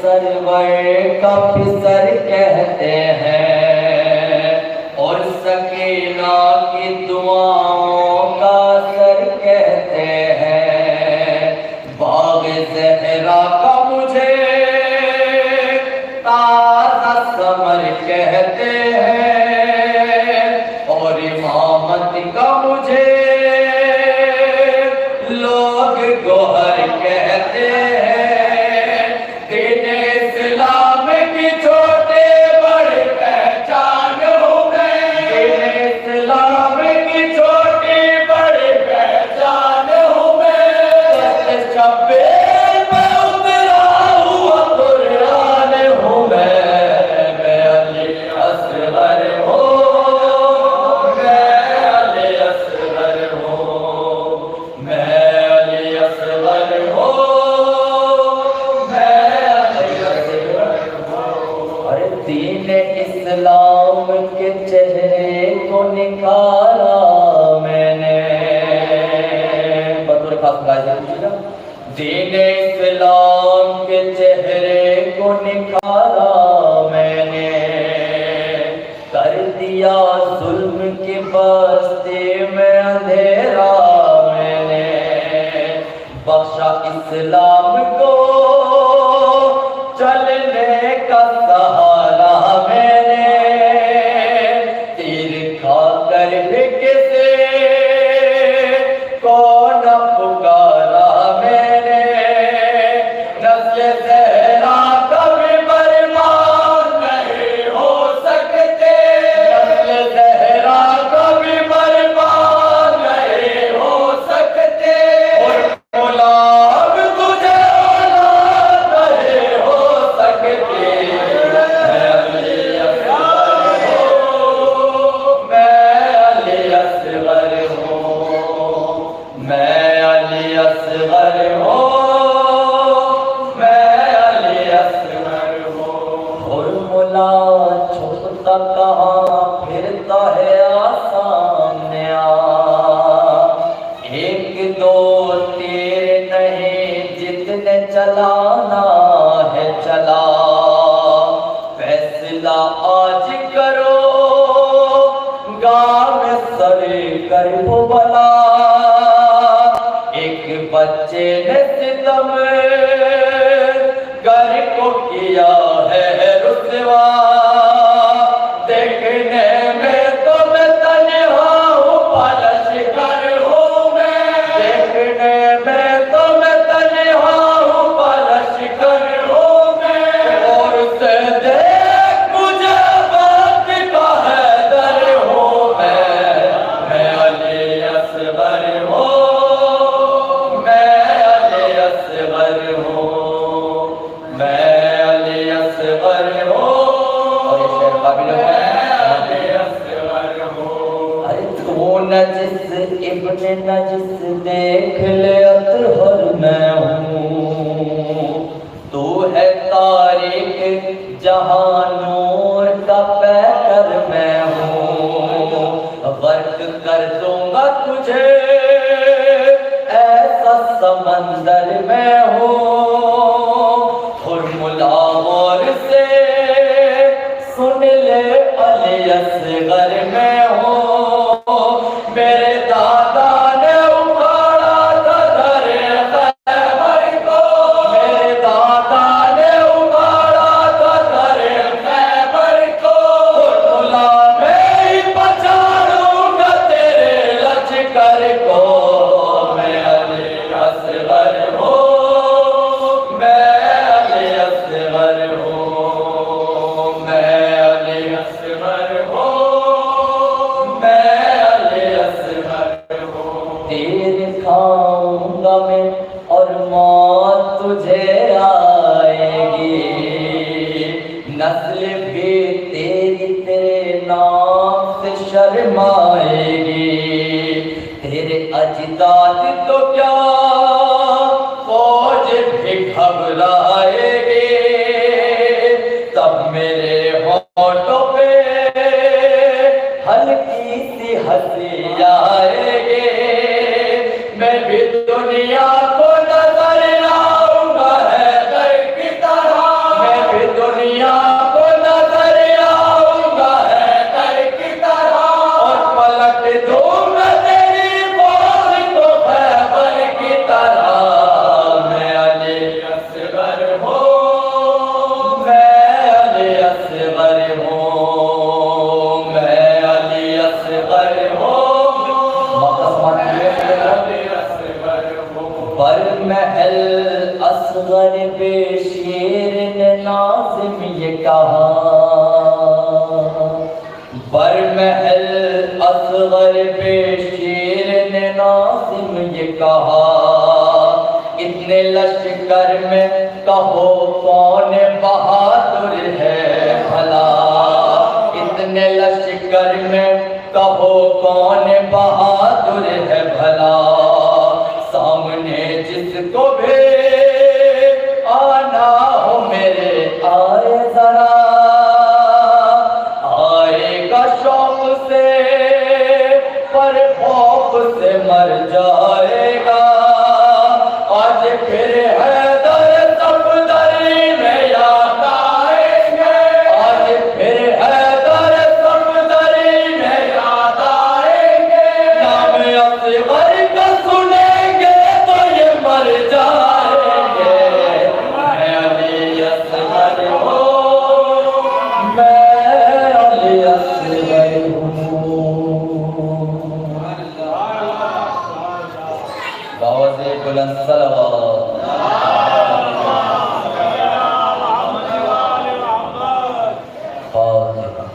سرور کا پسر کہتے ہیں اور سکینہ کی دعاؤں کا سر کہتے ہیں، باغ زہرا کا مجھے تازہ ثمر کہتے ہیں اور امامت کا مجھے لوگ گوہر کہتے ہیں، دین اسلام کی چھوٹے بڑے پہچان ہوں میں، دین اسلام کی چھوٹی بڑی پہچان ہوں میں، شبیر میں اترا ہوا قرآن ہوں میں علی اصغر ہوں، میں علی اصغر ہوں، میں علی اصغر ہوں، میں علی اصغر ہوں۔ اور دین اسلام کے چہرے کو نکھارا میں نے، بطور خاص لائزہ دین اسلام کے چہرے کو نکھارا میں نے، کر دیا ظلم کی بستی میں اندھیرا میں نے، بخشا اسلام کو چلنے کا سہارا میں نے، تیر کھا کر بھی کسی کو نہ پکارا میں نے، نسل زہرا کبھی برباد نہیں ہو سکتے، نسل زہرا کبھی برباد نہیں ہو سکتے، اور غلام تجھے اولاد نہیں ہو سکتی، میں علی اصغر ہوں، میں علی اصغر ہوں، میں علی اصغر ہوں، میں علی اصغر ہوں۔ اور مولا چھپتا کہاں پھرتا ہے آسامنے ایک دو تیر نہیں جتنے چلانا ہے چلا، فیصلہ آج کرو گام سری کر بلا، ایک بچے نے ستم گر کو کیا ہے رسوا، دیکھنے میں تو میں تنہا ہوں پالشگر ہوں میں، دیکھنے میں تو میں تنہا ہوں پالشگر ہوں میں، اور سے دیکھ مجھے بات کا حیدر ہوں میں علی اصغر ہوں، میں علی اصغر ہوں، میں علی اصغر ہوں، اور یہ شعر قابل ہے، تو نجس ابن نجس دیکھ لے اطہر میں ہوں، تو ہے تاریک جہاں نور کا پیکر میں ہوں، غرق کر دوں گا تجھے ایسا سمندر میں ہوں، خرملا غور سے سن لے علی اصغر میں ہوں، میرے دادا نے اکھاڑا تھا در خیبر کو، میرے دادا نے اکھاڑا تھا در خیبر کو، خرملا میں ہی پہچانوں گا تیرے لشکر کو، میں علی اصغر ہوں، میں علی اصغر ہوں، میں علی اصغر ہوں، میں علی اصغر ہوں، تیر کھاؤں گا میں اور موت تجھے آئے گی، نسل بھی تیری تیرے نام سے شرمائے گی، تیرے اجداد تو کیا فوج بھی گھبرائے گی، تب میرے ہونٹوں پہ ہلکی سی ہنسی آئے گی، میں بھی دنیا کو نظر آؤں گا حیدر کی طرح، اصغر ہوں میں علی اصغر ہوں بر محل اصغر بے شیر نے ناظم یہ کہا بر محل اصغر بے شیر نے ناظم یہ کہا اتنے لشکر میں کہو کون بہادر ہے بھلا اتنے لشکر میں کہو کون بہادر ہے بھلا سامنے جس کو بھی آنا ہو میرے آئے ذرا آئے گا شوق سے پر خوف سے مر جائے گا آج پھر حیدر صفدری میں یاد آئیں گے آج پھر حیدر صفدری میں یاد آئیں گے نام اصغر کا سنیں گے تو یہ مر جائیں گے میں علی اصغر ہوں میں علی اصغر ہوں باوز بلند صلوات فاتحہ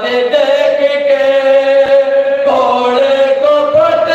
دیکھ کے گھوڑے کو پھٹ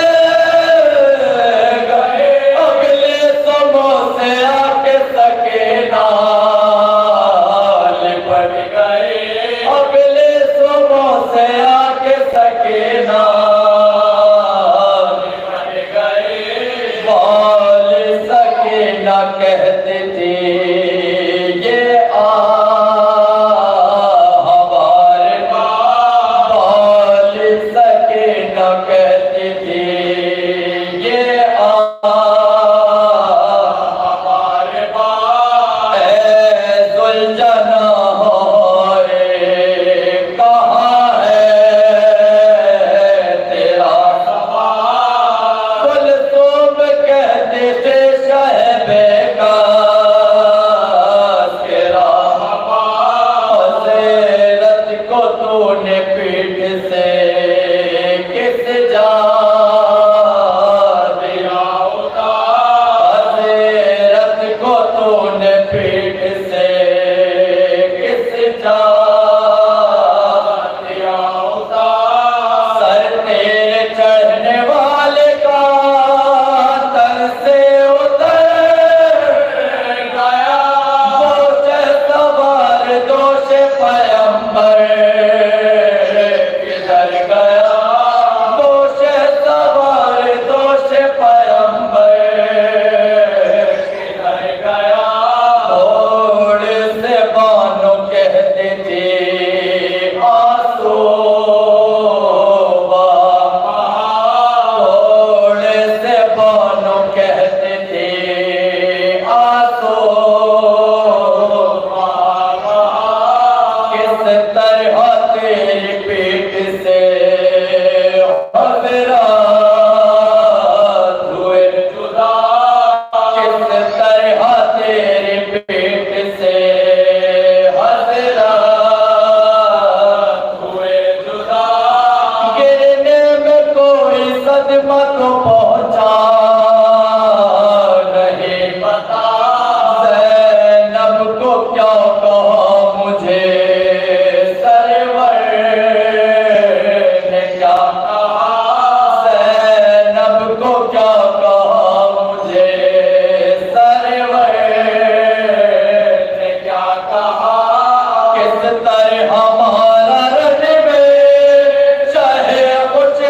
صدمہ تو پہنچا نہیں پتا زینب کو کیا کہا مجھے سرور نے کیا کہا زینب کو کیا کہا مجھے سرور نے کیا کہا کس طرح ہمارا رنگ میں چاہے کچھ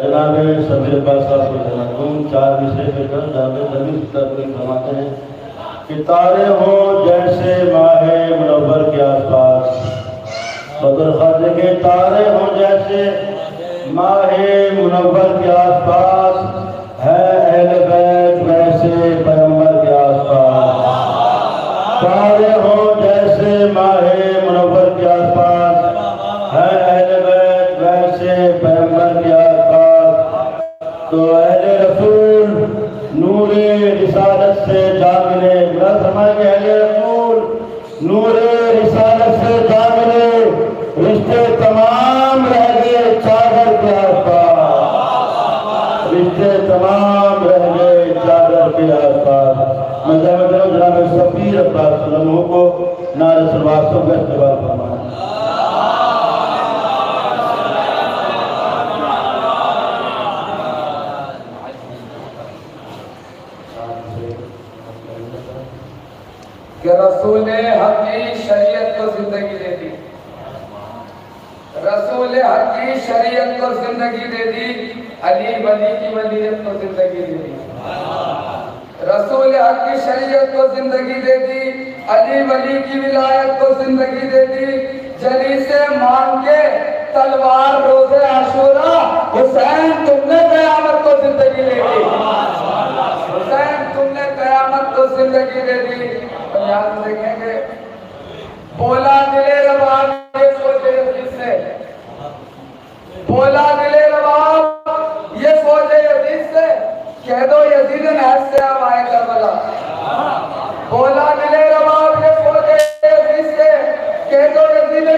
جناب صدر پاک صاحب کو جناب 4 مصرے پہ کر جناب زمین تقریر فرماتے ہیں کہ تارے ہوں جیسے ماہ منور کے آس پاس بدر خواجہ کے تارے ہوں جیسے ماہ منور کے آس پاس ہے اہل بیت ویسے پیغمبر کے آس پاس تارے ہوں جیسے ماہ منور کے آس پاس ہے اہل بیت ویسے پیغمبر کے آس پاس تو اہل رسول نور رسالت سے جا ملے بلند فرمائیں کہ اہل رسول نور رسالت سے جا ملے رشتے تمام رہ گئے چادر کے آس پاس رشتے تمام رہ گئے چادر کے آس پاس میں دعوت کروں جناب سفیر عباس صلی اللہ علیہ کو نعرہ سلوات سب کا استقبال فرمائیں کہ رسول حق کی شریعت کو زندگی دے دی رسول حق کی شریعت کو زندگی دے دی علی ولی کی ولیت کو زندگی دے دی رسول حق کی شریعت کو زندگی دے دی علی ولی کی ولایت کو زندگی دے دی جلی سے مان کے تلوار روز عاشورہ حسین تم نے قیامت کو زندگی دے دی حسین تم نے قیامت کو زندگی دے دی یاد دیکھیں گے بولا دلے رباب یہ سوچے یزید سے بولا دلے رباب یہ سوچے یزید سے کہہ دو یزید نحس سے اب آئے کربلا بولا دلے رباب یہ سوچے یزید سے کہہ دو یزید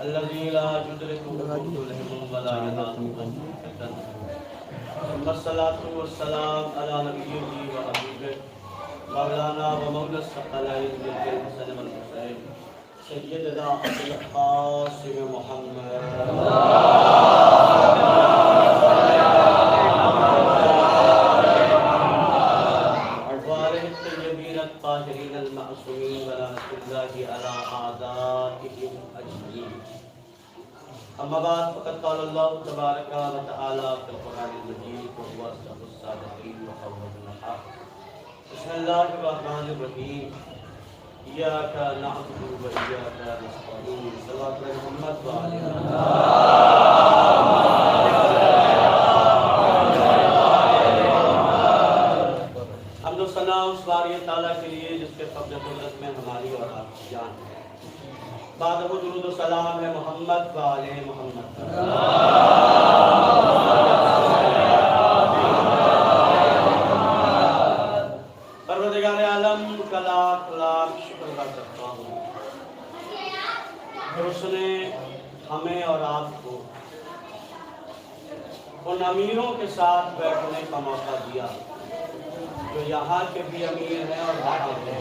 الذي لا يدركه الهم ولا يناله والصلاة والسلام على نبيه وحبيبه مولانا ومولى الثقلين الحسن والحسين سيدنا أبي القاسم محمد وآله الطيبين الطاهرين المعصومين ولعنة الله على أعدائهم أجمعين. أما بعد فقد قال الله تبارك وتعالى في القرآن المجيد وهو أصدق الصادقين وأوفى النحاة. بسم الله الرحمن الرحيم. إياك نعبد وإياك نستعين. صلوات محمد وعلى حمد و ثنا اس باری تعالیٰ کے لیے جس کے قبض قدرت میں ہماری اور آپ کی جان ہے. بعد وہ درود و سلام ہے محمد و آل محمد. پروردگار عالم کا لاکھ لاکھ شکر ادا کرتا ہوں کہ اس نے ہمیں اور آپ کو ان امیروں کے ساتھ بیٹھنے کا موقع دیا جو یہاں کے بھی امیر ہیں اور وہاں کے بھی.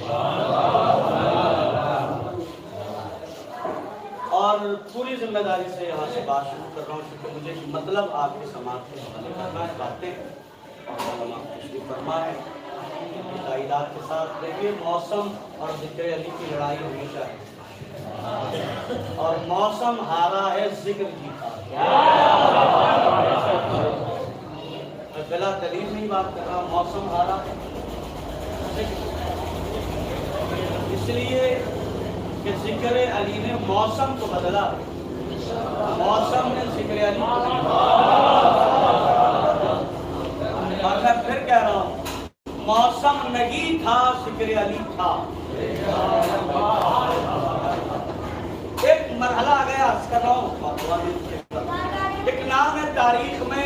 اور پوری ذمہ داری سے یہاں سے بات شروع کر رہا ہوں کیونکہ مجھے مطلب آپ کی سماعت کے حوالے کرنا ہے. باتیں اور تشریف فرما ہے تائیدات کے ساتھ. دیکھیے موسم اور ذکر علی کی لڑائی ہمیشہ ہے اور موسم ہارا ہے ذکر جیتا. میں بلا دلیل نہیں بات کر رہا. موسم ہارا ہے اس لیے کہ ذکر علی نے موسم کو بدلا. موسم نے ذکر علی کو اور میں پھر کہہ رہا ہوں موسم نہیں تھا ذکر علی تھا. ایک مرحلہ آ گیا عرض کر رہا ہوں. ایک نام ہے تاریخ میں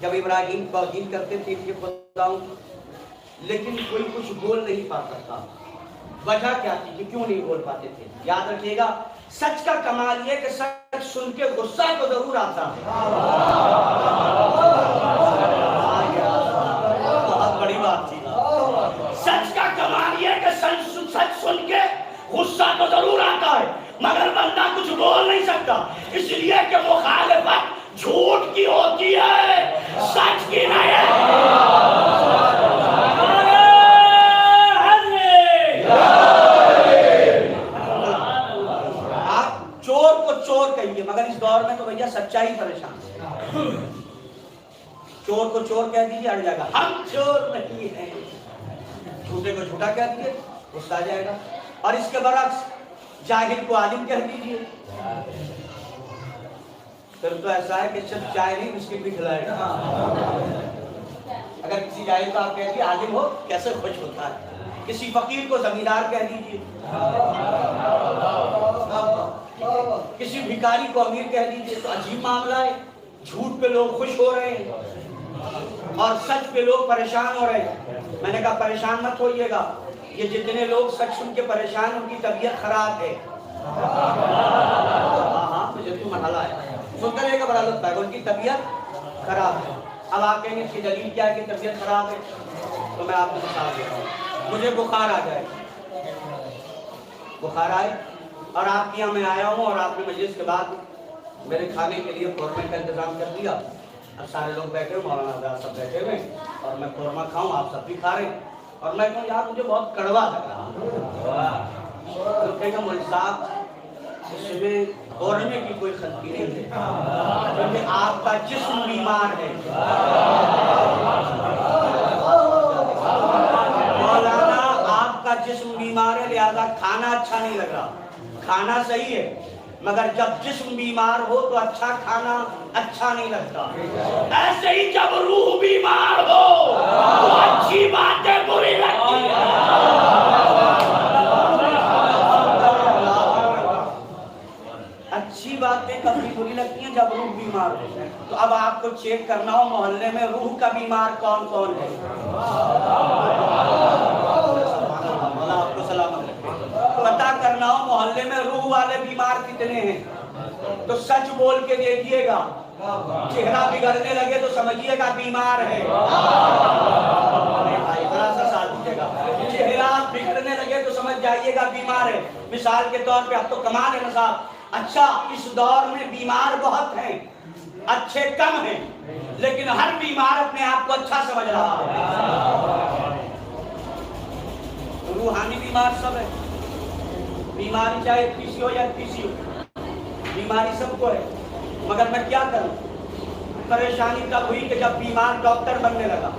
جب ابراہیم توہین کرتے تھے ان کے خداؤں، لیکن کوئی کچھ بول نہیں پاتا تھا. وجہ کیا تھی کہ کیوں نہیں بول پاتے تھے؟ یاد رکھیے گا، سچ کا کمال یہ کہ سچ سن کے غصہ تو ضرور آتا ہے. بہت بڑی بات تھی. سچ کا کمال یہ کہ سچ سن کے غصہ تو ضرور آتا ہے، مگر بندہ کچھ بول نہیں سکتا، اس لیے کہ مخالفت جھوٹ کی ہوتی ہے، سچ کی نہیں. مگر اس دور میں تو بھیا سچائی پریشان ہے. چور کو چور کہہ دیجیے اڑ جائے گا، ہم چور نہیں ہیں. جھوٹے کو جھوٹا کہہ دیجیے غصہ آ جائے گا. اور اس کے برعکس جاہل کو عالم کہہ دیجیے، پھر تو ایسا ہے کہ صرف چائے نہیں بسکٹ بھی کھلائے گا. اگر کسی جاہل کو آپ کہہ دیجیے عالم ہو، کیسے خوش ہوتا ہے. کسی فقیر کو زمیندار کہہ دیجیے، کسی بھکاری کو امیر کہہ دیجیے، تو عجیب معاملہ ہے. جھوٹ پہ لوگ خوش ہو رہے ہیں اور سچ پہ لوگ پریشان ہو رہے ہیں. میں نے کہا پریشان مت ہوئیے گا، یہ جتنے لوگ سچ سن کے پریشان، ان کی طبیعت خراب ہے. ہاں مجھے تو مرحلہ ہے، سنتے رہے گا بڑا لطف ہے، ان کی طبیعت خراب ہے. اب آپ کہیں گے اس کی دلیل کیا ہے کہ طبیعت خراب ہے؟ تو میں آپ کو بتا دیتا ہوں. مجھے بخار آ جائے، بخار آئے اور آپ کے یہاں میں آیا ہوں اور آپ نے مجلس کے بعد میرے کھانے کے لیے قورمے کا انتظام کر دیا. اب سارے لوگ بیٹھے ہوئے، مولانا حضرات سب بیٹھے ہوئے، اور میں قورمہ کھاؤں، آپ سب بھی کھا رہے ہیں، اور میں کہوں یار مجھے بہت کڑوا لگ رہا. تو کہے گا مولوی صاحب اس میں قورمے کی کوئی غلطی نہیں ہے، کیونکہ آپ کا جسم بیمار ہے. مولانا آپ کا جسم بیمار ہے، لہذا کھانا اچھا نہیں لگ رہا. کھانا صحیح ہے، مگر جب جسم بیمار ہو تو اچھا کھانا اچھا نہیں لگتا. ایسے ہی جب روح بیمار ہو تو اچھی باتیں بری لگتی ہیں. اچھی باتیں کبھی بری لگتی ہیں جب روح بیمار ہو. تو اب آپ کو چیک کرنا ہو محلے میں روح کا بیمار کون کون ہے. آپ کو سلامت پتا کرنا ہو محلے میں روح والے بیمار کتنے ہیں، تو سچ بول کے دیکھیے گا. چہرہ بگڑنے لگے تو سمجھیے گا بیمار ہے. چہرہ بگڑنے لگے تو سمجھ جائیے گا بیمار ہے. مثال کے طور پہ اب تو کمال ہے نا صاحب. اچھا اس دور میں بیمار بہت ہیں، اچھے کم ہیں، لیکن ہر بیمار اپنے آپ کو اچھا سمجھ رہا ہے. روحانی بیمار سب ہے. بیماری چاہے پی سی ہو یا پی سی ہو، بیماری سب کو ہے. مگر میں کیا کروں؟ پریشانی تب ہوئی کہ جب بیمار ڈاکٹر بننے لگا.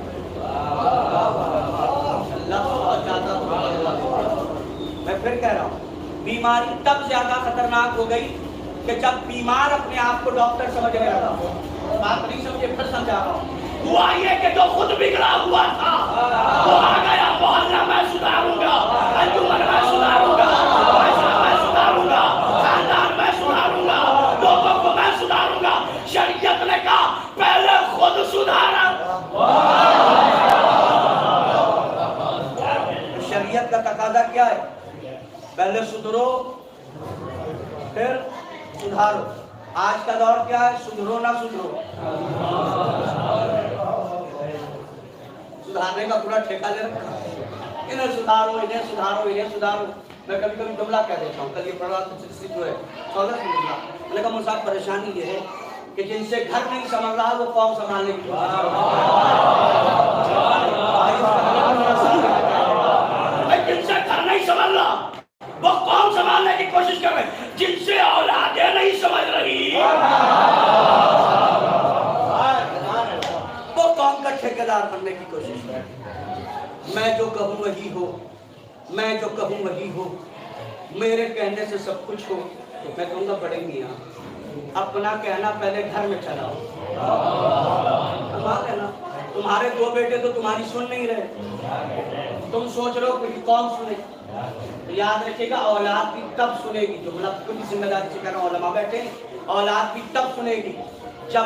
میں پھر کہہ رہا ہوں بیماری تب زیادہ خطرناک ہو گئی کہ جب بیمار اپنے آپ کو ڈاکٹر سمجھنے لگا. بات نہیں سمجھے، پھر سمجھا رہا ہوں. ہوا یہ کہ جو خود بگڑا ہوا تھا وہ آ گیا محلہ میں سدھاروں گا، انجمن میں سدھاروں گا، معاشرہ میں سدھاروں گا، خاندان میں سدھاروں گا، لوگوں کو میں سدھاروں گا. شریعت نے کہا پہلے خود سدھارا. شریعت کا تقاضا کیا ہے؟ پہلے سدھرو پھر سدھارو. آج کا دور کیا ہے؟ سدھرو نہ سدھرو. سدھارنے کا پورا ٹھیکہ لے رکھا. انہیں سدھارو، انہیں سدھارو، انہیں سدھارو. میں کبھی کبھی جملہ کہہ دیتا ہوں. کل یہ پڑھا جو ہے 14 سے جملہ. میں نے کہا مصعب پریشانی یہ ہے کہ جن سے گھر نہیں سنبھل رہا وہ قوم سنبھالنے کی جن سے گھر نہیں سنبھل رہا وہ قوم سنبھالنے کی کوشش کر رہے ہیں. جن سے اولادیں نہیں سمجھ رہی وہ قوم کا ٹھیکیدار بننے کی کوشش کر رہے ہیں. میں جو کہوں وہی ہو، میں جو کہوں وہی ہو، میرے کہنے سے سب کچھ ہو. تو میں کہوں گا بڑے میاں اپنا کہنا پہلے گھر میں چلاؤ. تمہارے 2 بیٹے تو تمہاری سن نہیں رہے. تم سوچ رہے ہو کہ کون سنے. یاد رکھیے گا اولاد بھی تب سنے گی. جو مطلب کچھ ذمہ داری سے کہہ رہا ہوں، علماء بیٹھے، اولاد بھی تب سنے گی جب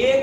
1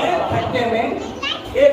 1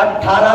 18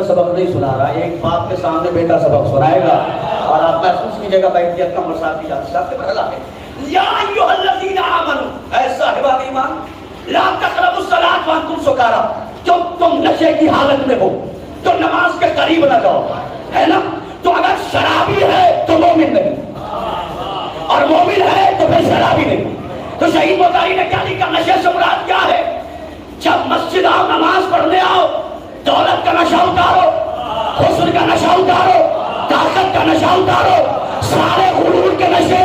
میں سبق نہیں سنا رہا، ایک باپ کے سامنے بیٹا سبق سنائے گا اور آپ محسوس کیجیے گا بیٹھیت کا مرسات کی جاتی صاحب کے پہلا ہے یا ایھا الذین آمنوا، اے صاحبان ایمان، لا تقربوا الصلاۃ وانتم سکارا، جب تم نشے کی حالت میں ہو تو نماز کے قریب نہ جاؤ، ہے نا؟ تو اگر شرابی ہے تو مومن نہیں، اور مومن ہے تو پھر شرابی نہیں۔ تو شہید بخاری نے کیا لکھا؟ نشے سے مراد کیا ہے؟ جب مسجد آؤ، نماز پڑھنے آؤ، دولت کا نشہ اتارو، حسن کا نشہ اتارو، طاقت کا نشہ اتارو، سارے غرور کے نشے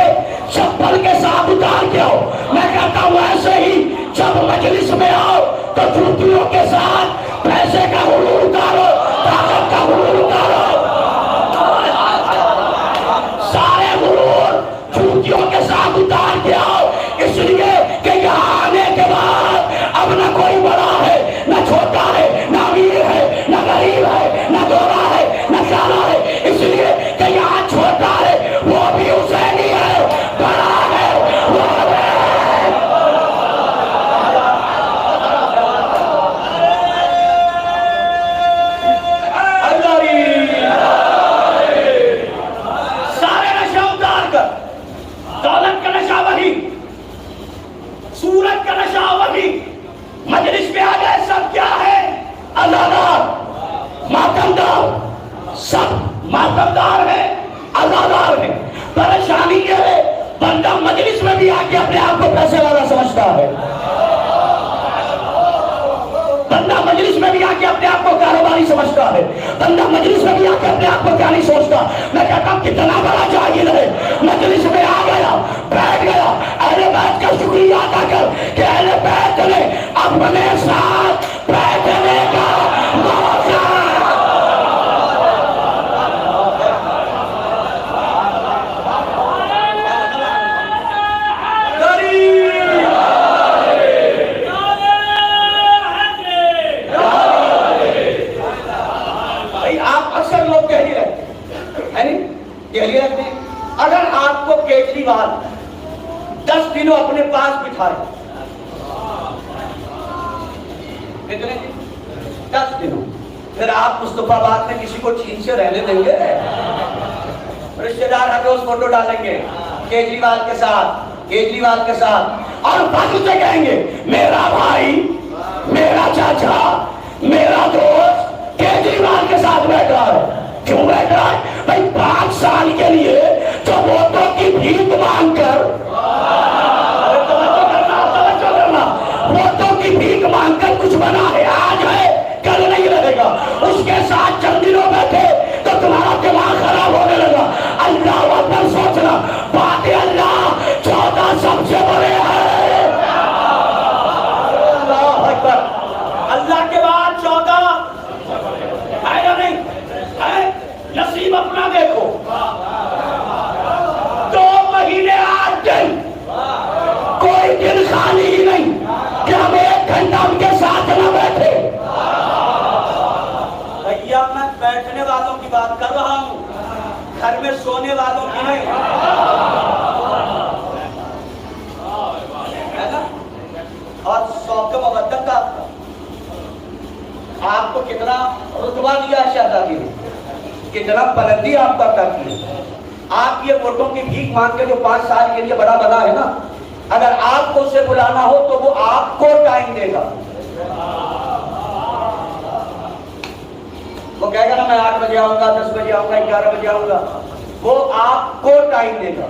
چپل کے ساتھ اتار کے آؤ۔ میں کہتا ہوں ایسے ہی جب مجلس میں آؤ تو جوتیوں کے ساتھ پیسے کا غرور اتارو، طاقت کا غرور اتارو، سارے غرور جوتیوں کے ساتھ اتار کے آؤ، اس لیے کہ یہاں آنے کے بعد اب نہ کوئی بڑا ہے، نہ چھوٹا ہے، نہ امیر ہے، نہ غریب ہے، نہ گورا ہے، نہ کالا ہے، اس لیے کہ یہاں چھوٹا ہے وہ بھی حسینی ہے، بڑا ہے وہ ہے۔ سارے نشہ اتار کر، دولت کا نشہ وہی، سورت کا نشہ وہی، مجلس میں آ گئے سب کیا ہے؟ عزادار، ماتمدار، سب ماتمدار ہے، عزادار ہے۔ پریشانی یہ ہے بندہ مجلس میں بھی آ کے اپنے آپ کو پیسے والا سمجھتا ہے، بندہ مجلس میں بھی آ کے اپنے آپ کو کاروباری سمجھتا ہے، بندہ مجلس میں بھی آ کے اپنے آپ کو کیا نہیں سوچتا۔ میں کہتا ہوں کتنا بڑا جاہل ہے، مجلس میں آ گیا، بیٹھ گیا، اہل بیت کا شکریہ ادا کر کہ اہل بیت نے اپنے ساتھ بیٹھنے کا موقع۔ اگر آپ کو کیجریوال 10 دنوں اپنے پاس بٹھائے، کتنے دن؟ 10 دنوں، پھر آپ مصطفیٰ آباد میں کسی کو چین سے رہنے دیں گے؟ رشتہ دار ہٹوس فوٹو ڈالیں گے کیجریوال کے ساتھ، کیجریوال کے ساتھ، اور بات سے کہیں گے میرا بھائی، میرا چاچا، میرا دوست کیجریوال کے ساتھ بیٹھ رہا ہے۔ کیوں بیٹھ رہا ہے؟ بھائی 5 سال کے لیے جو ووٹوں کی بھیک مانگ کر، توجہ کرنا، ووٹوں کی بھیک مانگ کر کچھ بنا ہے، آج ہے کل نہیں رہے گا، اس کے ساتھ چند دنوں بیٹھے تو تمہارا دماغ خراب ہونے لگا۔ اللہ اکبر سوچنا، بات اللہ 14 سب سے بڑے ہیں، اللہ اکبر، اللہ کے بعد 14 ہے یا نہیں ہے؟ نصیب اپنا دیکھو، 2 مہینے 8 دن، کوئی دن خالی ہی نہیں کہ ہم 1 گھنٹہ ان کے ساتھ نہ بیٹھے۔ بھیا میں بیٹھنے والوں کی بات کر رہا ہوں، گھر میں سونے والوں کی نہیں، اور شوق مقدم کا آپ کو کتنا رتبہ دیا شہزادی نے، کتنا بلندی آپ کا کرتی ہے۔ آپ یہ ووٹوں کی بھیک مانگ کے جو 5 سال کے لیے بڑا بنا ہے نا، اگر آپ کو اسے بلانا ہو تو وہ آپ کو ٹائم دے گا، وہ کہے گا نا میں 8 بجے آؤں گا، 10 بجے آؤں گا، 11 بجے آؤں گا، وہ آپ کو ٹائم دے گا۔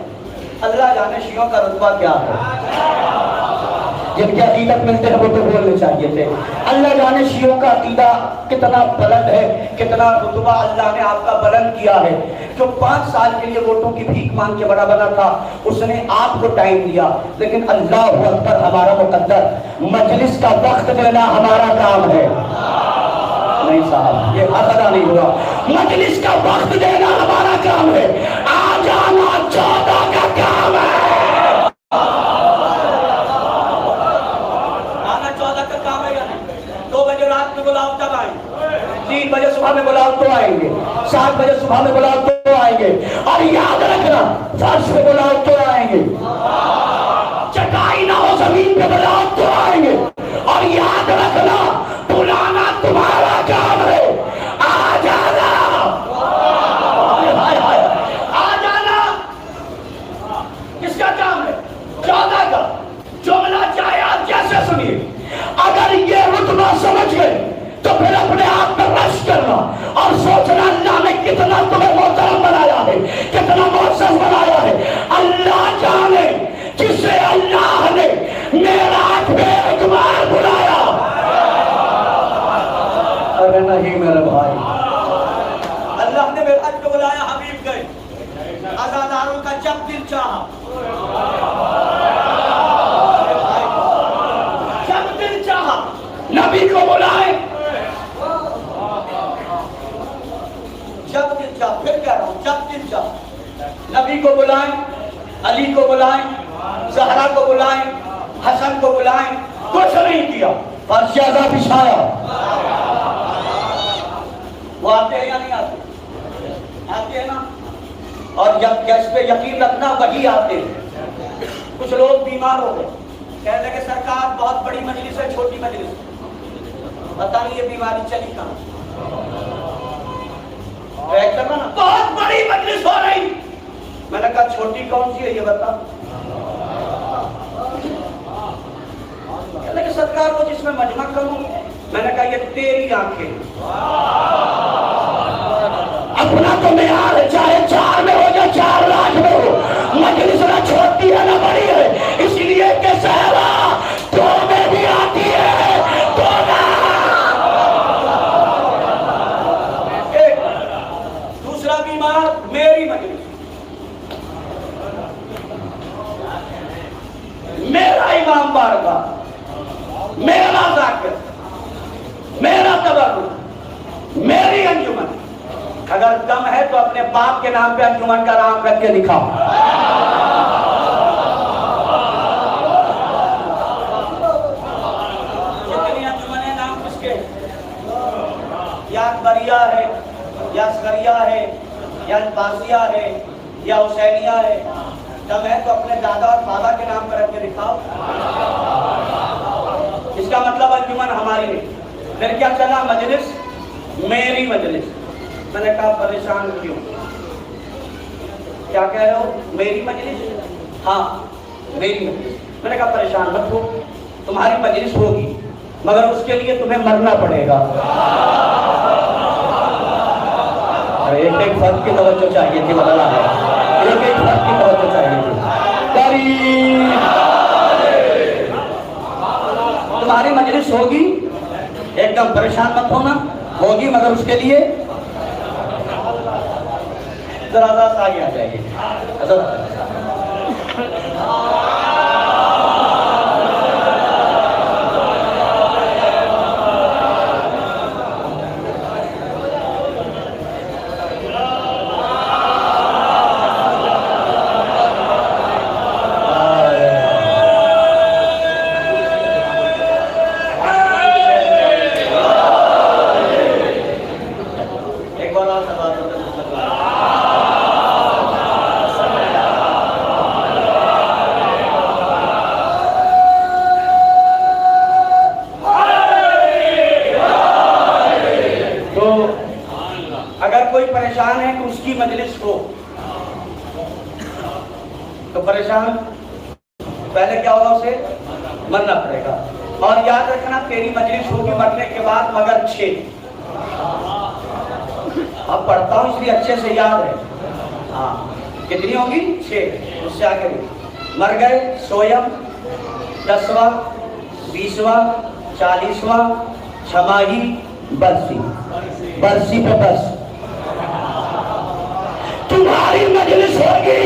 اللہ جانے شیعوں کا رتبہ کیا ہے، جن کے عقیدت ملتے ہیں وہ تو بولنے چاہیے تھے۔ اللہ جانے شیعوں کا عقیدہ کتنا بلند ہے، کتنا رتبہ اللہ نے آپ کا بلند کیا ہے۔ جو 5 سال کے لیے ووٹوں کی بھیک مانگ کے بڑا بنا تھا، اس نے آپ کو ٹائم دیا، لیکن اللہ اکبر ہمارا مقدر، مجلس کا وقت دینا ہمارا کام ہے۔ نہیں صاحب، یہ حق ادا نہیں ہوا، مجلس کا وقت دینا ہمارا کام ہے، آ جانا 14 کا کام ہے۔ آنا 14 کا کام ہے یا نہیں؟ 2 بجے رات میں بلاؤ تب آئیں گے، 3 بجے صبح میں بلاؤ تو آئیں گے، 7 بجے صبح میں بلاؤ تو آئیں گے، اور یاد رکھنا فرش پہ بلاؤ تو آئیں گے، چٹائی نہ ہو زمین پہ بلاؤ تو آئیں گے، اور یاد رکھنا بلانا تمہارا کام ہے، آ کتنا تمہیں محترم بنایا ہے، کتنا معزز بنایا ہے۔ اللہ جانے جسے اللہ نے معراج میں ایک بار بلایا، ارے نہیں میرے بھائی، اللہ نے معراج کو بلایا، حبیب گئے، عزاداروں کا جب دل چاہا، جب دل چاہا نبی کو بلائے، جب دل چاہا، پھر کہہ رہا ہوں جب دل چاہا نبی کو بلائیں، علی کو بلائیں، زہرا کو بلائیں، حسن کو بلائیں، کچھ نہیں کیا، فرشیزہ بچھایا۔ وہ آتے ہیں یا نہیں آتے؟ آتے ہیں نا، اور جب جس پہ یقین رکھنا وہی آتے ہیں۔ کچھ لوگ بیمار ہو گئے، کہتے ہیں کہ سرکار بہت بڑی مجلس ہے، چھوٹی مجلس ہے، پتہ نہیں یہ بیماری چلی کہاں، بہت بڑی مجلس ہو رہی، میں نے کہا چھوٹی کون سی ہے یہ بتا، کہتے ہیں کہ سرکار وہ جس میں مجمع کروں، میں نے کہا یہ تیری آنکھیں، اپنا تو معیار ہے، چاہے 4 میں ہو یا 4 لاکھ میں ہو، مجلس نہ چھوٹی ہے نہ بڑی ہے، اس لیے کہ صحرا 2 میں بھی آتی ہے، 2 نہ۔ دوسرا بیمار میری مجلس، میرا امام بارگاہ، میرا ذاکر، میرا تبرک، میری انجمن، اگر دم ہے تو اپنے باپ کے نام پہ انجمن کا نام رکھ کے دکھاؤ۔ کتنی انجمنیں نام کس کے، یا اکبریہ ہے، یا اصغریہ ہے، یا عباسیہ ہے، یا حسینیہ ہے، دم ہے تو اپنے دادا اور بابا کے نام پر رکھ کے دکھاؤ۔ اس کا مطلب انجمن ہماری نہیں۔ پھر کیا چلا، مجلس میری مجلس، میں نے کہا پریشان کیوں، کیا کہہ رہے ہو، میری مجلس، ہاں میری مجلس، میں نے کہا پریشان مت ہو، تمہاری مجلس ہوگی مگر اس کے لیے تمہیں مرنا پڑے گا۔ ایک ایک فرد کی توجہ چاہیے تھی، بدلا ہے، ایک ایک فرد کی توجہ چاہیے تھی۔ تمہاری مجلس ہوگی، ایک دم پریشان مت ہونا، ہوگی مگر اس کے لیے ذرا ذرا آگے آ جائیے۔ پریشان ہے کہ اس کی مجلس ہو تو پریشان پہلے کیا ہوگا، اسے مرنا پڑے گا۔ اور یاد رکھنا تیری مجلس ہوگی مرنے کے بعد مگر 6، اب پڑھتا ہوں اس لیے اچھے سے یاد ہے، ہاں کتنی ہوگی 6، اس سے آگے مر گئے سویم، 10واں، 20واں، 40واں، چھماہی، برسی، برسی پہ بس تمہاری مجلس ہوگی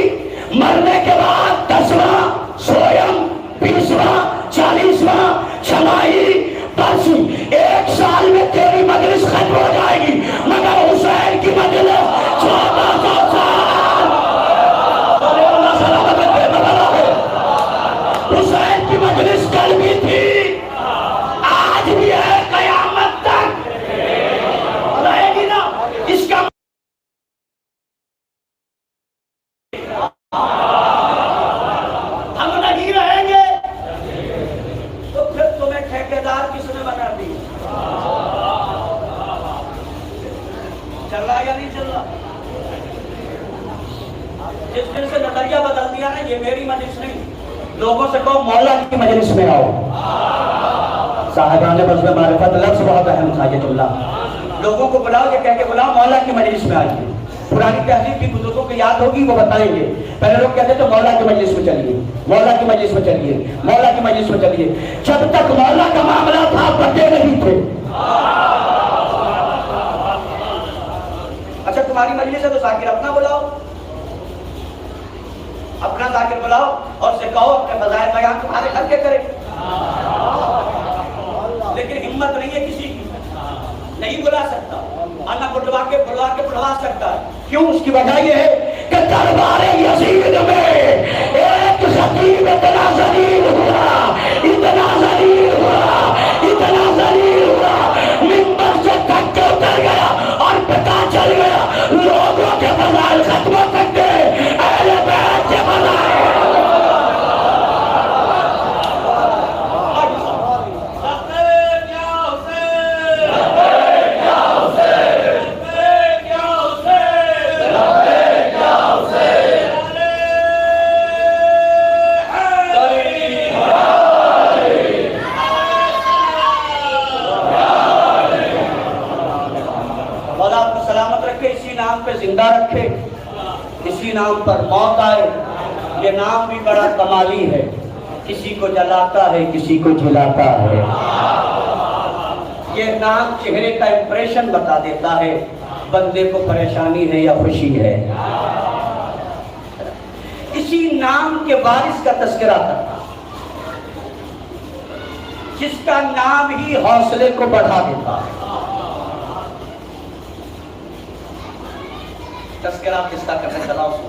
مرنے کے بعد 10واں، سویم، 20واں، 40واں، چھماہی، برسی، 1 سال میں تیری مجلس ختم ہو جائے گی مگر حسین کی مجلس 1400 سال۔ حسین کی مجلس کل بھی تھی، آج بھی ہے، قیامت تک رہے گی نا۔ اس کا ہم نہیں رہیں گے تو پھر تمہیں ٹھیکیدار کس نے بنا دی؟ چل رہا یا نہیں چل رہا؟ جس دن سے نظریہ بدل دیا نا، یہ میری مجلس نہیں، لوگوں سے کہو مولا کی مجلس میں آؤ۔ صاحبان بزم معرفت لفظ بہت اہم تھا، یہ اللہ لوگوں کو بلاؤ، یہ کہہ کے بلاؤ مولا کی مجلس میں آئیے. پرانی تہذیب کی بزرگوں کو یاد ہوگی، وہ بتائیں گے. پہلے لوگ کہتے تھے مولا کی مجلس میں چلیے، مولا کی مجلس میں چلیے، مولا کی مجلس میں چلیے. جب تک مولا کا معاملہ تھا بتے نہیں تھے. اچھا تمہاری مجلس ہے تو ذاکر اپنا بلاؤ، اپنا ذاکر بلاؤ اور اسے کہو اپنے فضائل بیان تمہارے گھر کے کرے. لیکن ہمت نہیں ہے کسی کی، نہیں بلا سکتا، اور نہ بلوا کے بلوا سکتا ہے. کیوں؟ اس کی وجہ یہ ہے کہ دربار یزید میں ایک خطیب اتنا ذلیل ہوا، اتنا ذلیل ہوا، اتنا ذلیل ہوا، منبر سے تھک کے اتر گیا اور پتہ چل گیا لوگوں کے فضائل ختم ہو سکتے ہیں، اہل بیت کے فضائل. زندہ رکھے، اسی نام پر موت آئے. یہ نام بھی بڑا کمالی ہے، کسی کو جلاتا ہے کسی کو جلاتا ہے. یہ نام چہرے کا امپریشن بتا دیتا ہے بندے کو پریشانی ہے یا خوشی ہے. اسی نام کے وارث کا تذکرہ کرتا، جس کا نام ہی حوصلے کو بڑھا دیتا ہے. تذکرہ کس کا کرنے چلا اس میں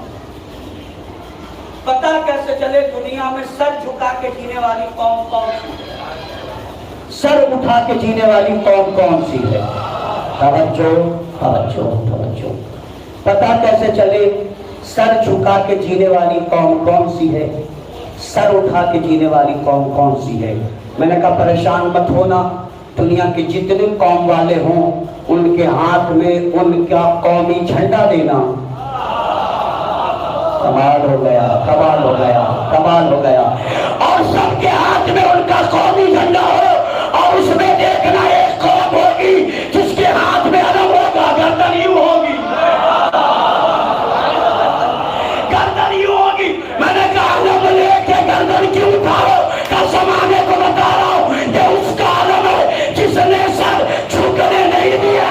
پتہ کیسے چلے دنیا میں سر جھکا کے جینے والی قوم کون سی ہے، سر اٹھا کے جینے والی قوم کون سی ہے. توجہ توجہ توجہ. پتہ کیسے چلے سر جھکا کے جینے والی قوم کون سی ہے، سر اٹھا کے جینے والی قوم کون سی ہے. میں نے کہا پریشان مت ہونا، دنیا کے جتنے قوم والے ہوں ان کے ہاتھ میں ان کا قومی جھنڈا دینا. کمال ہو گیا، کمال ہو گیا، کمال ہو گیا. اور سب کے ہاتھ میں ان کا قومی جھنڈا ہو اور اس میں دیکھنا ایک قوم ہوگی جس کے ہاتھ میں علم ہوگا، گردن یوں ہوگی، گردن یوں ہوگی. میں نے کہا علم لے کے گردن کیوں اٹھاؤ؟ کا زمانے کو بتا رہا ہوں یہ اس کا علم ہے جس نے سر جھکنے نہیں دیا.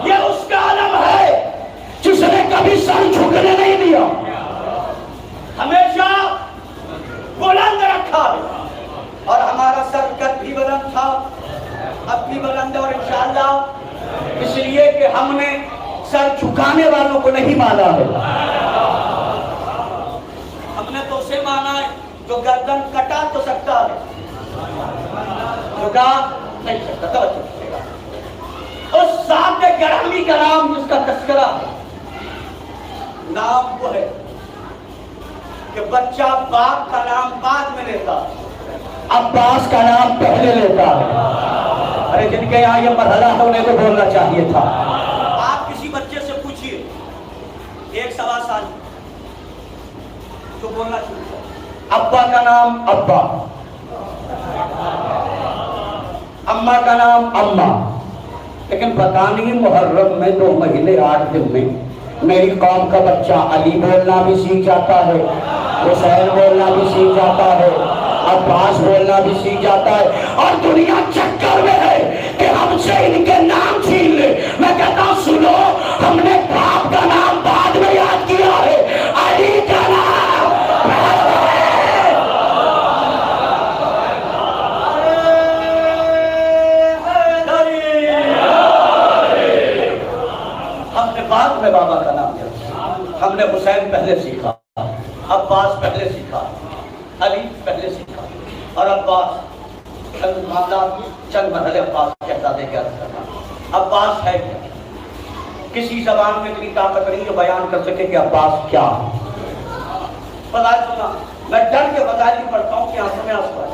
یہ اس کا علم ہے جس نے کبھی سر جھکنے نہیں دیا، ہمیشہ بلند رکھا. اور ہمارا سر کب بھی بلند تھا، اب بھی بلند ہے، اور انشاءاللہ اس لیے کہ ہم نے سر جھکانے والوں کو نہیں مانا ہے، ہم نے تو اسے مانا ہے جو گردن کٹا تو سکتا ہے، جھکا نہیں سکتا. توجہ، اس ذات گرامی کا نام جس کا تذکرہ ہے، نام وہ ہے کہ بچہ باپ کا نام بعد میں لیتا ہے، عباس کا نام پہلے لیتا ہے. ارے جن کے یہاں یہ مرحلہ ہے انہیں تو بولنا چاہیے تھا. آپ کسی بچے سے پوچھئے 1-1.25 سال تو بولنا شروع کر، ابا کا نام ابا، اماں کا نام اماں. لیکن پتہ نہیں محرم میں 2 مہینے 8 دن میں میری قوم کا بچہ علی بولنا بھی سیکھ جاتا ہے، حسین بولنا بھی سیکھ جاتا ہے، عباس بولنا بھی سیکھ جاتا ہے، اور دنیا چکر میں ہے کہ ہم سے ان کے نام چھین لے. میں کہتا ہوں سنو، ہم نے باپ کا نام بعد میں یاد کیا ہے، علی کا نام ہم نے بعد میں بابا کا نام لیا. ہم نے حسین پہلے سیکھا، عباس پہلے سیکھا، علی پہلے سیکھا. اور عباس چند معاملات، چند مرحلے عباس کہتا دے کے عرض کرنا. عباس ہے کیا؟ کسی زبان میں اتنی طاقت نہیں جو بیان کر سکے کہ عباس کیا ہے. فضائل سنا، میں ڈر کے فضائل نہیں پڑھتا ہوں کہ آنسوں میں آنسو آئے.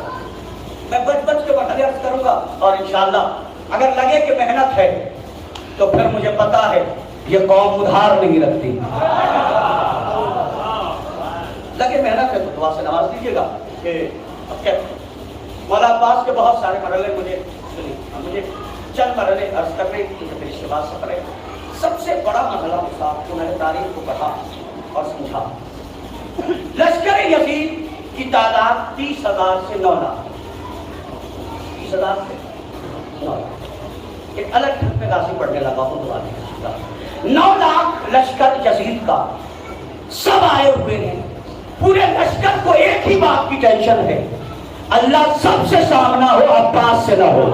میں بچ بچ کے مرحلے عرض کروں گا، اور انشاءاللہ اگر لگے کہ محنت ہے تو پھر مجھے پتا ہے یہ قوم ادھار نہیں رکھتی. لگے محنت ہے تو دعا سے نواز دیجیے گا کہ مولا عباس کے بہت سارے مرحلے مجھے چند مرحلے عرض کر رہے ہیں، میری شباب سفر ہے۔ سب سے بڑا مرحلہ صاحب جو میں نے تاریخ کو پڑھا اور سمجھا، لشکر یزید کی تعداد 30,000 سے 9 لاکھ، 30,000 سے 9 لاکھ۔ ایک الگ ڈھنگ پہ غازی پڑھنے لگا ہوں دوبارہ، 9 لاکھ لشکر یزید کا، سب آئے ہوئے ہیں۔ پورے لشکر کو ایک ہی بات کی ٹینشن ہے، اللہ سب سے سامنا ہو، عباس سے نہ ہو۔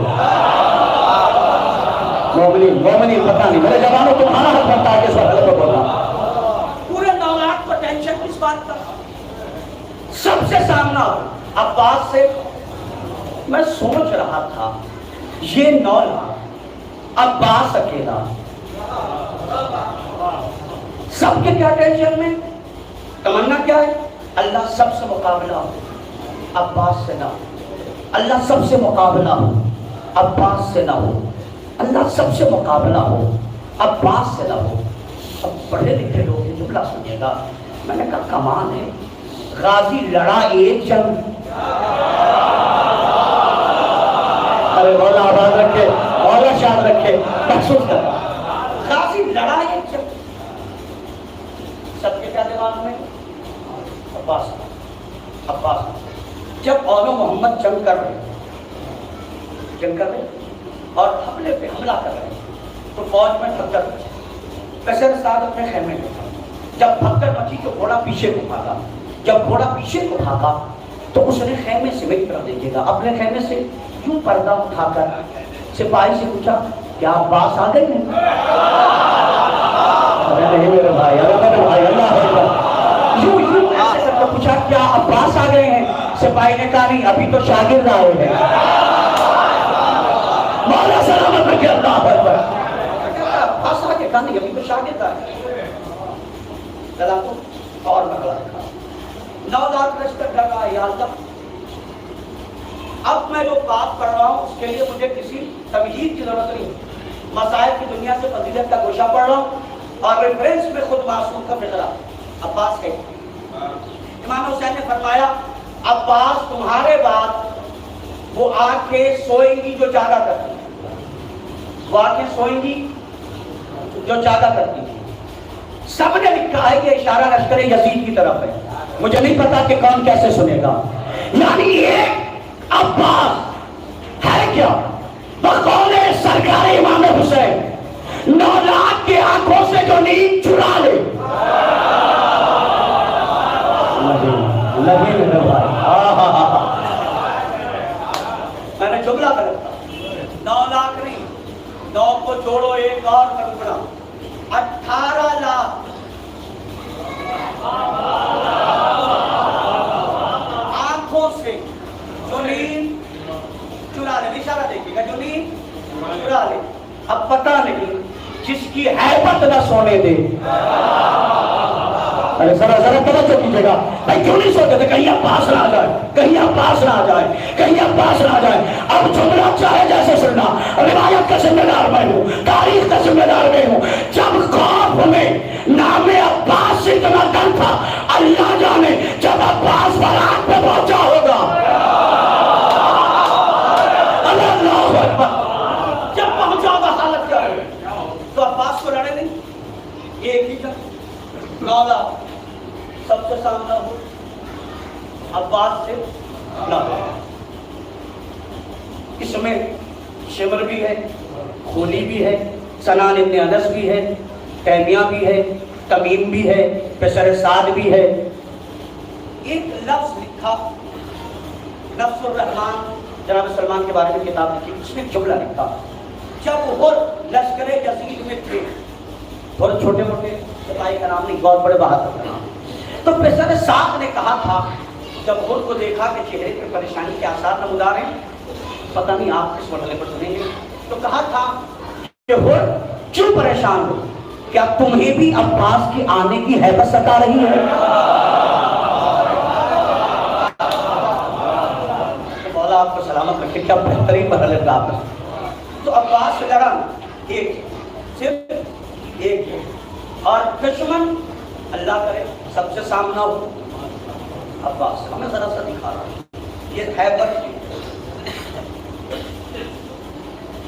مومنی پتہ نہیں میرے جوانوں تمہارا حق بنتا ہے کہ سب غلط بولا۔ پورے 9 لاکھ کو ٹینشن کس بات کا؟ سب سے سامنا ہو عباس سے۔ میں سوچ رہا تھا یہ 9 لاکھ عباس اکیلا، سب کے کیا ٹینشن میں، تمنا کیا ہے؟ اللہ سب سے مقابلہ ہو، عباس سے نہ ہو۔ اللہ سب سے مقابلہ ہو، عباس سے نہ ہو۔ اللہ سب سے مقابلہ ہو، عباس سے نہ ہو۔ اب پڑھے لکھے لوگ یہ جملہ سنیے گا، میں نے کہا کمال ہے، غازی لڑا ایک جنگ، ارے مولا آباد رکھے، مولا شاد رکھے، محسوس کر، غازی لڑا ایک جنگ۔ سب کے کیا دماغ میں؟ عباس۔ جب اولو محمد جنگ کر رہے اور حملے پہ حملہ کر رہے تو فوج میں بھگدڑ مچی۔ بشر سعد اپنے خیمے میں تھا، جب بھگدڑ مچی تو گھوڑا پیچھے کو بھاگا، جب گھوڑا پیچھے کو بھاگا تو اس نے خیمے سے سمیٹ کر دیکھے گا، اپنے خیمے سے یوں پردہ اٹھا کر سپاہی سے پوچھا کیا عباس آ گئے ہیں؟ نہیں میرے بھائی، اللہ یوں ایسے کر کے پوچھا کیا عباس آ گئے ہیں؟ سپاہی نے کہا نہیں، ابھی تو شاگرد آئے ہیں۔ مولا سلامت رکھے، اللہ اکبر۔ عباس آ کے کہا نہیں، ابھی تو شاگرد آئے ہیں۔ چلا تو اور مرحلہ رکھا، 9 لاکھ لشکر ڈرا، یا اللہ اب میں جو بات کر رہا ہوں اس کے لیے مجھے کسی تمہید کی ضرورت نہیں، مسائل کی دنیا سے فضیلت کا گوشہ پڑھ رہا ہوں اور ریفرنس میں خود معصوم کا فکرہ عباس ہے۔ امام حسین نے فرمایا عباس تمہارے بعد وہ آنکھیں سوئیں گی جو جاگا کرتی ہیں، وہ آنکھیں سوئیں گی جو جاگا کرتی ہیں۔ سب نے لکھا ہے کہ اشارہ لشکر یزید کی طرف ہے، مجھے نہیں پتا کہ کون کیسے سنے گا۔ یعنی ایک عباس ہے کیا بقول سرکار امام حسین 9 لاکھ کے آنکھوں سے جو نیند چرا لے۔ میں نے جملہ غلط تھا، 9 لاکھ نہیں، 9 کو جوڑو ایک اور کروں 18 لاکھ آنکھوں سے جو نیند چرا لے، اشارہ دیکھیے گا، جو نیند چرا لے۔ اب پتہ نہیں جس کی ہیبت نہ سونے دے، ارے ذرا توجہ کیجیے گا بھائی، کیوں نہیں سوتے تھے کہیں عباس نہ آ جائے، کہیں عباس نہ آ جائے، کہیں عباس نہ آ جائے۔ اب جملہ چاہے جیسے سننا، روایت کا ذمہ دار میں ہوں، تاریخ کا ذمہ دار میں ہوں۔ جب خوف میں نام عباس سے اتنا ڈر تھا، اللہ جانے جب عباس برات پہ پہنچا ہوگا، اللہ اکبر، جب پہنچا ہوگا حالت کیا ہے؟ تو عباس کو لڑے نہیں، ایک ہی جگہ 9 لاکھ سب سے سامنا ہو، عباس سے نہ ہو۔ اس میں شمر بھی ہے، خولی بھی ہے، سنان ابن انس بھی ہے، تیمیہ بھی ہے، تمیم بھی ہے، بشر سعد بھی ہے۔ ایک لفظ لکھا، نفس الرحمن جناب سلمان کے بارے میں کتاب لکھی، اس میں جملہ لکھا، جب وہ لشکر یزید میں تھے، بہت چھوٹے موٹے سپاہی کا نام نہیں، بہت بڑے بہادر تھے، تو بشر سعد نے کہا تھا جب خود کو دیکھا کہ چہرے پہ پریشانی کے آثار نمودار ہیں، پتہ نہیں آپ کس مرحلے پر سنیں گے، تو کہا تھا کہ وہ کیوں پریشان ہو، کیا تمہیں بھی عباس کی آنے کی ہیبت ستا رہی ہے؟ مولا آپ کو سلامت رکھے، کیا بہترین مرحلے پر آپ نے تو عباس سے لڑا ایک، صرف ایک ہے، اور دشمن اللہ کرے سب سے سامنا ہو عباس۔ ہمیں ذرا سا دکھا رہا ہے یہ ہیبت کی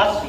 80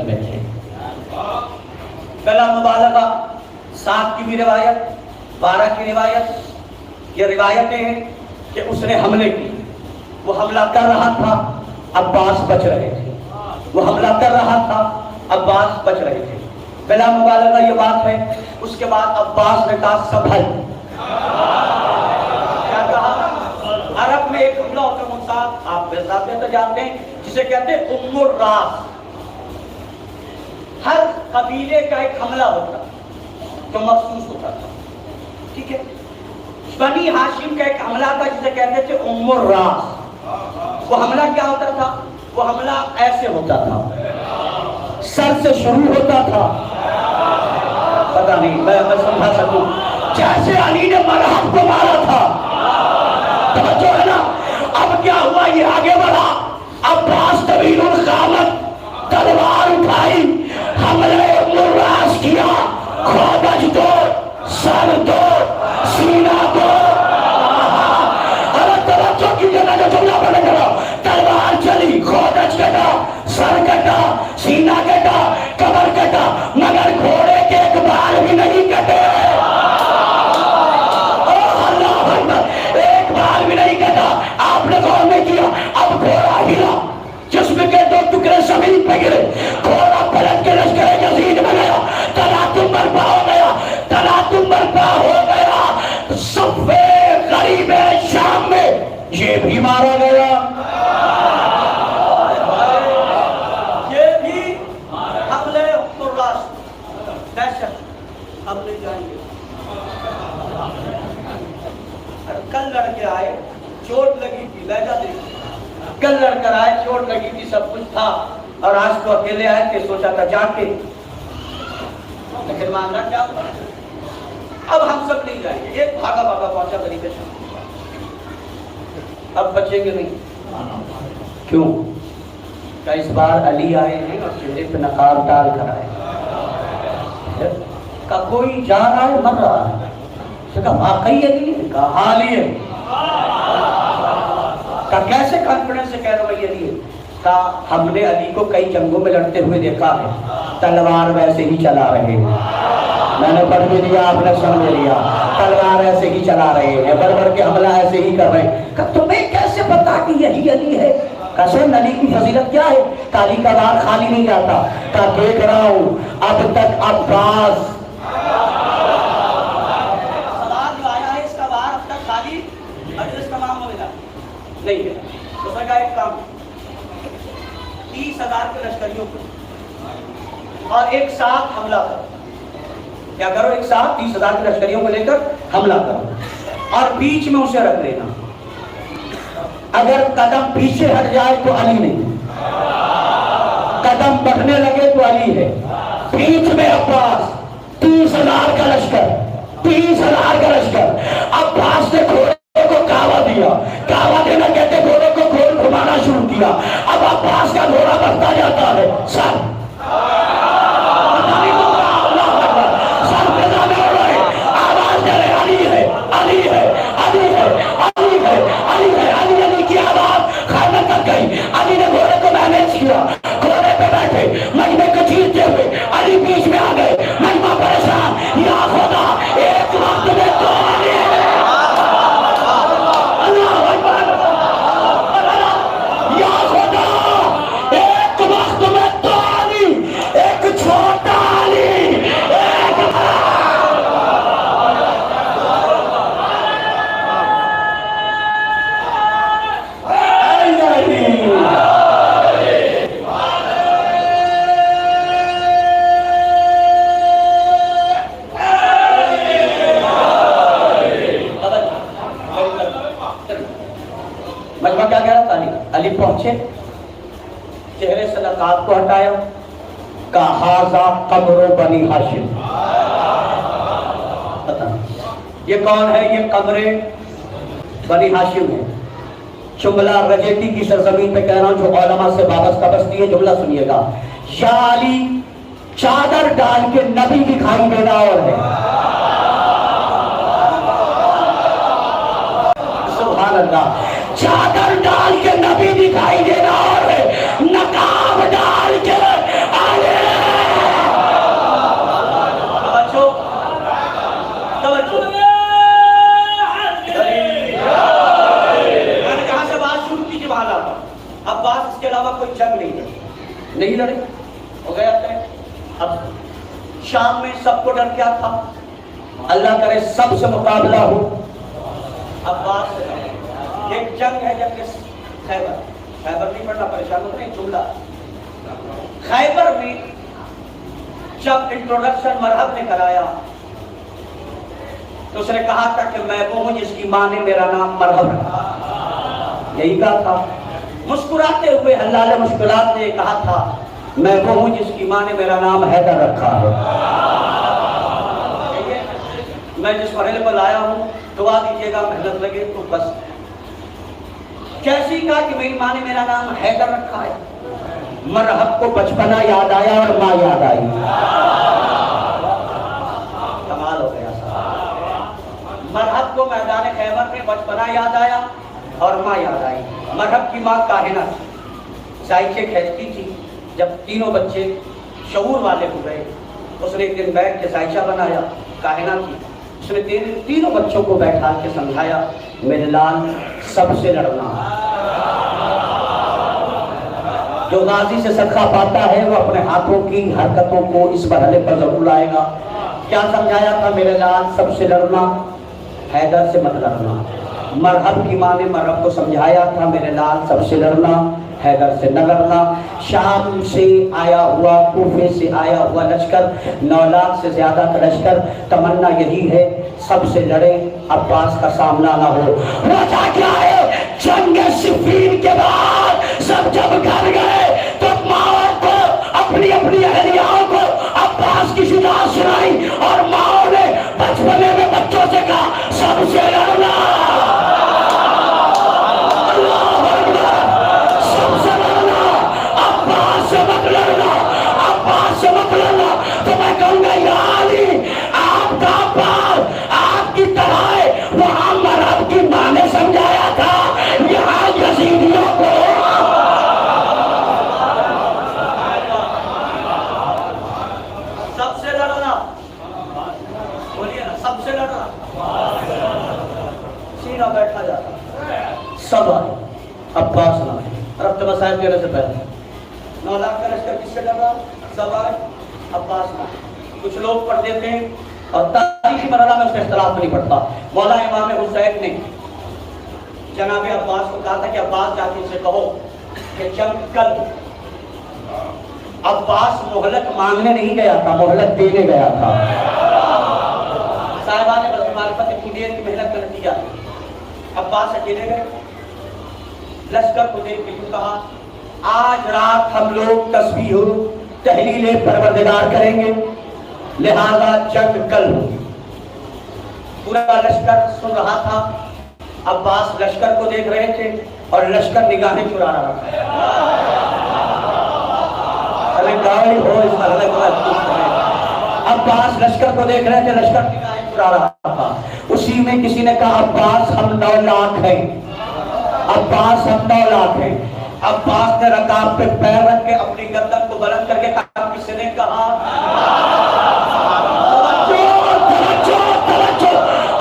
مرض میں تھے. بلا مبالغہ 7 کی بھی روایت 12 کی روایت یہ روایتیں ہیں کہ اس نے حملے کی. وہ حملہ کر رہا تھا عباس بچ رہے تھے. وہ حملہ کر رہا تھا عباس بچ رہے تھے. بلا مبالغہ یہ بات ہے. اس کے بعد عباس نے کہا سنبھل. کیا کہا؟ عرب میں ایک حملہ ہوتا ہے صاحب آپ بہتر جانتے ہیں جسے کہتے ہیں ام الراس. ہر قبیلے کا ایک حملہ ہوتا جو مخصوص ہوتا تھا. ٹھیک ہے. بنی ہاشم کا ایک حملہ تھا جسے کہتے تھے ام الراس. وہ حملہ کیا ہوتا تھا؟ وہ حملہ ایسے ہوتا تھا, سر سے شروع ہوتا تھا. پتہ نہیں میں سمجھا سکوں جیسے علی نے مرحب کو مارا تھا. توجہ ہے نا. اب کیا ہوا؟ یہ آگے بڑھا. عباس طویل القامت تلوار اٹھائی, حملے ام الراس کیا. کھوبج دو, سر دو, سینہ دو. اور توجہ کیجیے نا جو جملہ پڑھنے چلا. تلوار چلی, کھوبج کٹا, سر کٹا, سینہ کٹا, کمر کٹا, مگر گھوڑے کے ایک بال بھی نہیں کٹے. ایک بال بھی نہیں کٹا. آپ نے غور نہیں کیا. اب گھوڑا ہلا, جسم کے 2 ٹکڑے زمین پہ گرے. گھوڑا پلٹ کے لشکر یزید میں گیا. تلاطم برپا ہو گیا. تلاطم برپا ہو گیا. صفے غریب شام میں یہ بھی مارا گیا. یہ بھی حملے الراس. دہشت. اب لے جائیں گے. کل لڑکے آئے, چوٹ لگی تھی, لہجہ دیکھ. کل لڑ کر آئے, چوٹ لگی تھی, سب کچھ تھا, اور آج تو اکیلے آئے کہ سوچا تھا جا کے, لیکن مانگا کیا. اب ہم سب نہیں جائیں گے. ایک بھاگا بھاگا پہنچا غریب شام. اب بچیں گے نہیں. کیوں کہ اس بار علی آئے ہیں اور چہرے پہ نقاب ڈال کر آئے. کہ کوئی جا رہا ہے مر رہا ہے. کہا واقعی علی ہے؟ کہا ہاں علی ہے. کہا کیسے کانفیڈنس سے کہہ رہا ہوں علی ہے؟ کہا ہم نے علی کو کئی جنگوں میں لڑتے ہوئے دیکھا ہے, تلوار ویسے ہی چلا رہے ہیں. میں نے پڑھ بھی لیا, آپ نے سمجھ لیا. تلوار ایسے ہی چلا رہے ہیں, بڑھ بڑھ کے حملہ ایسے ہی کر رہے ہیں. کہا تمہیں کیسے پتا کہ یہی علی ہے؟ کہا سن علی کی فضیلت کیا ہے؟ علی کا بار خالی نہیں جاتا. کہا دیکھ رہا ہوں اب تک عباس نہیں ہے. تو سکا ایک کام 30,000 کے لشکریوں کو اور ایک ساتھ حملہ کرو. کیا کرو؟ ایک ساتھ 30,000 کے لشکریوں کو لے کر حملہ کرو اور بیچ میں اسے رکھ لینا. اگر قدم پیچھے ہٹ جائے تو علی نہیں, قدم بڑھنے لگے تو علی ہے. بیچ میں عباس, 30,000 کا لشکر, 30,000 کا لشکر. عباس نے گھوڑے کو کعوہ دیا. کعوہ دینا کہتے گھوڑے کو گول گھمانا شروع کیا. اب عباس کا گھوڑا بڑھتا جاتا ہے. سر سر پیدا میں ہو رہے, آواز دے رہے علی ہے, علی ہے, علی ہے, علی ہے, علی ہے, علی علی کی آواز خیمے تک گئی. علی نے گھوڑے کو مینیج کیا. گھوڑے پہ بیٹھے مجمع کو چیرتے ہوئے علی بیچ میں آ گئے. مجمع پریشان, یا خدا ایک وقت میں تو علی ہے. یا خدا ایک وقت میں تو علی, ایک چھوٹا علی, ایک مجمع کیا کہہ رہا تھا؟ علی پہنچے, چہرے سے نقاب کو ہٹایا, کہا ہذا قبر بنی ہاشم. یہ کون ہے؟ یہ قبر بنی ہاشم ہے. جملہ رجیتی کی سرزمین پہ کہہ رہا ہوں جو علماء سے وابستہ بستی ہے. جملہ سنیے گا. یا علی چادر ڈال کے نبی دکھائی دینا اور ہے. سبحان اللہ. چادر ڈال کے نبی دکھائی دینا اور ہے, نقاب ڈال کے آلے اب شام میں سب کو ڈر کیا تھا؟ اللہ کرے سب سے مقابلہ ہو عباس سے۔ ایک جنگ ہے جنگ خیبر نہیں پڑھنا پریشان ہوتے ہیں، جملہ خیبر میں جب انٹروڈکشن مرحب نے کرایا تو اس نے کہا تھا کہ میں وہ ہوں جس کی ماں نے میرا نام مرحب رکھا، یہی کہا تھا۔ مسکراتے ہوئے حلال مشکلات نے کہا تھا میں وہ ہوں جس کی ماں نے میرا نام حیدر رکھا ہے۔ میں جس مرحلے پر آیا ہوں دعا دیجیے گا محنت لگے تو بس۔ کیسی کہا کہ میری ماں نے میرا نام حیدر رکھا ہے، مرحب کو بچپنا یاد آیا اور ماں یاد آئی۔ کمال ہو گیا صاحب، مرحب کو میدان خیبر میں بچپنا یاد آیا اور ماں یاد آئی۔ مرحب کی ماں کاہنہ زائچے کھینچتی تھی، جب تینوں بچے شعور والے ہو گئے اس نے ایک دن بیٹھ کے زائچہ بنایا، کاہنہ کی، اس نے تینوں بچوں کو بیٹھا کے سمجھایا میرے لال سب سے لڑنا، جو غازی سے صدقہ پاتا ہے وہ اپنے ہاتھوں کی حرکتوں کو اس مرحلے پر ضرور لائے گا۔ کیا سمجھایا تھا؟ میرے لال سب سے لڑنا، حیدر سے مت لڑنا۔ مرحب کی ماں نے مرحب کو سمجھایا تھا میرے لال سب سے لڑنا، حیدر سے نہ لڑنا۔ شام سے آیا ہوا، کوفے سے آیا ہوا لشکر 9 لاکھ سے زیادہ کا لشکر، تمنا یہی ہے سب سے لڑے، عباس کا سامنا نہ ہو۔ وجہ کیا ہے؟ جنگ صفین کے بعد سب جب گھر گئے تو ماں کو اپنی اپنی اہلیاؤں کو عباس کی شجاعت سنائی اور ماں نے بچپنے میں بچوں سے کہا سب سے لڑنا، تو میں کہوں گا یا علی آپ کا عباس آپ کی طرح ہے، وہاں مرحب کی ماں نے سمجھایا تھا، یہاں یزیدیوں کو سب سے لڑنا، بولیے نا سب سے لڑنا، سینہ بیٹھا جاتا، سب آئے عباس نہ آئے۔ رب صاحب کہنے سے پہلے 9 لاکھ کا لشکر کس سے لڑا؟ سب آئے عباس نہ۔ کچھ لوگ پڑھ دیتے ہیں اور تاریخی مرحلہ میں اس کا اختلاف نہیں پڑتا۔ مولا امام حسین نے جناب عباس کو کہا تھا کہ عباس جا کے ان سے کہو کہ جنگ کل۔ عباس مہلت مانگنے نہیں گیا تھا، مہلت دینے گیا تھا۔ صاحبان نے بس معرفت اتنی دیر کی محنت کا نتیجہ، عباس اکیلے گئے، لشکر کو دیکھ کے کیوں کہا آج رات ہم لوگ تسبیح و تحلیل پروردگار کریں گے، لہذا جنگ کل ہوگی۔ پورا لشکر سن رہا تھا، عباس لشکر کو دیکھ رہے تھے اور لشکر نگاہیں چرا رہا تھا۔ عباس لشکر کو دیکھ رہے تھے، لشکر نگاہیں چرا رہا تھا۔ اسی میں کسی نے کہا عباس ہم 9 لاکھ ہیں، عباس ہم 9 لاکھ ہیں۔ عباس نے رکاب پہ پیر رکھ کے اپنی گردن کو بلند کر کے کہا، کسی نے کہا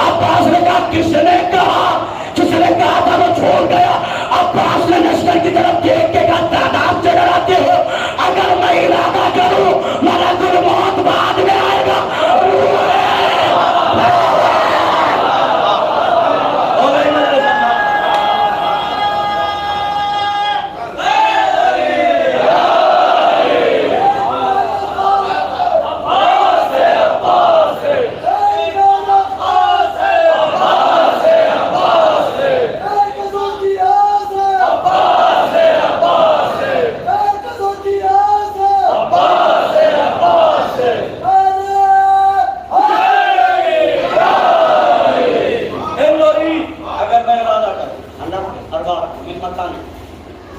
عباس نے کہا کس نے کہا، کس نے کہا تھا وہ چھوڑ گیا۔ عباس نے لشکر کی طرف دیکھ کے کہا تعداد سے ڈراتے ہو، اگر میں ارادہ کروں ملک الموت بعد میں آئے گا۔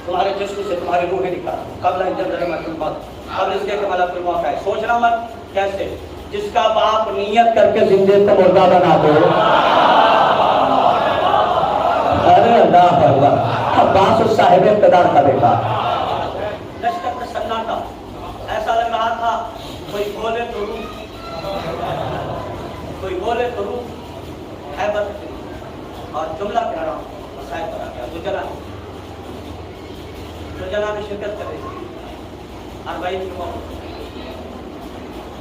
تمہارے جسم سے تمہاری روحیں نکالا قبل ان جنرل الموت، قبل اس کے کہ ملک الموت ہے۔ سوچنا مت کیسے، جس کا باپ نیت کر کے زندے کو مردہ بنا دو۔ ارے اللہ اللہ، عباس اس صاحب اقتدار کا بیٹا۔ لشکر کا سناٹا، ایسا لگ رہا تھا کوئی بولے تو روح، کوئی بولے تو روح حیبت۔ اور جملہ کہہ رہا ہوں صاحب پر آ گیا تو جناب شرکت کرے 40 کی موت۔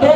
2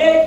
1